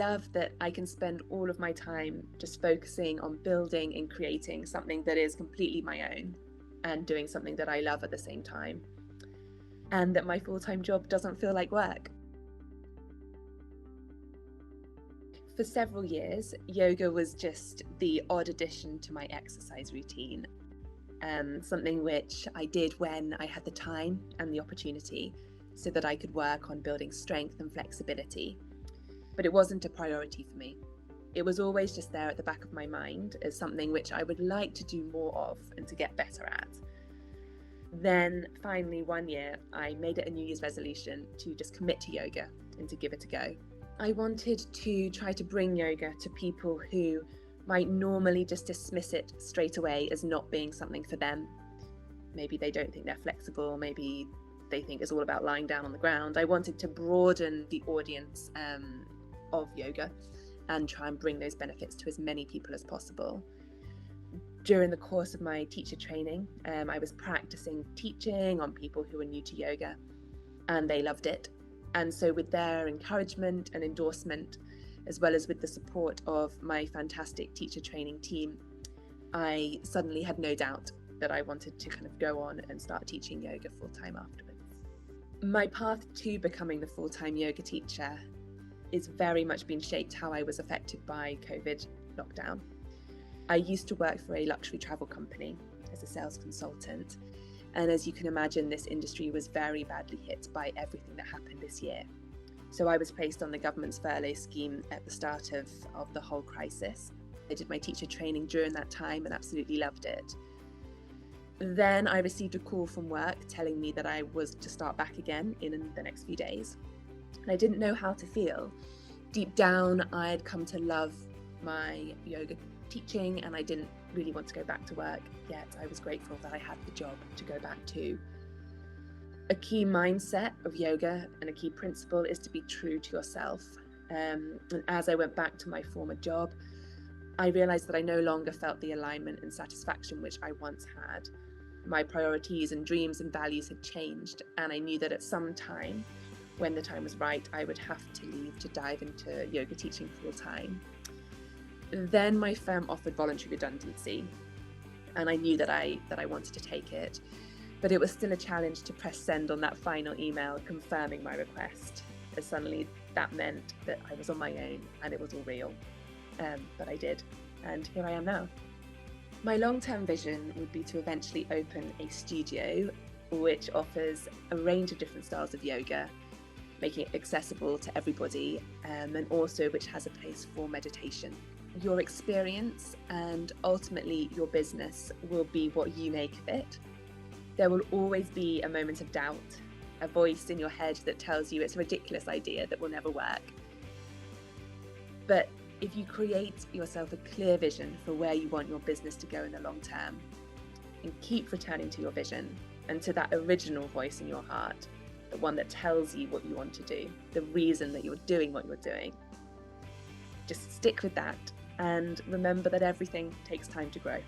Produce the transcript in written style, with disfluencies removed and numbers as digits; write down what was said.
love that I can spend all of my time just focusing on building and creating something that is completely my own and doing something that I love at the same time. And that my full-time job doesn't feel like work. For several years, yoga was just the odd addition to my exercise routine. Something which I did when I had the time and the opportunity so that I could work on building strength and flexibility. But it wasn't a priority for me. It was always just there at the back of my mind as something which I would like to do more of and to get better at. Then finally one year, I made it a New Year's resolution to just commit to yoga and to give it a go. I wanted to try to bring yoga to people who might normally just dismiss it straight away as not being something for them. Maybe they don't think they're flexible, maybe they think it's all about lying down on the ground. I wanted to broaden the audience of yoga and try and bring those benefits to as many people as possible. During the course of my teacher training, I was practicing teaching on people who were new to yoga, and they loved it. And so with their encouragement and endorsement, as well as with the support of my fantastic teacher training team, I suddenly had no doubt that I wanted to kind of go on and start teaching yoga full-time afterwards. My path to becoming the full-time yoga teacher is very much been shaped how I was affected by COVID lockdown. I used to work for a luxury travel company as a sales consultant. And as you can imagine, this industry was very badly hit by everything that happened this year. So I was placed on the government's furlough scheme at the start of the whole crisis. I did my teacher training during that time and absolutely loved it. Then I received a call from work telling me that I was to start back again in the next few days. And I didn't know how to feel. Deep down, I had come to love my yoga teaching and I didn't really want to go back to work, yet I was grateful that I had the job to go back to. A key mindset of yoga and a key principle is to be true to yourself. And as I went back to my former job, I realized that I no longer felt the alignment and satisfaction which I once had. My priorities and dreams and values had changed, and I knew that at some time, when the time was right, I would have to leave to dive into yoga teaching full time. Then my firm offered voluntary redundancy, and I knew that I wanted to take it, but it was still a challenge to press send on that final email confirming my request, as suddenly that meant that I was on my own and it was all real. But I did, and here I am now. My long-term vision would be to eventually open a studio which offers a range of different styles of yoga, making it accessible to everybody, and also which has a place for meditation. Your experience and ultimately your business will be what you make of it. There will always be a moment of doubt, a voice in your head that tells you it's a ridiculous idea that will never work. But if you create yourself a clear vision for where you want your business to go in the long term, and keep returning to your vision and to that original voice in your heart, the one that tells you what you want to do, the reason that you're doing what you're doing, just stick with that and remember that everything takes time to grow.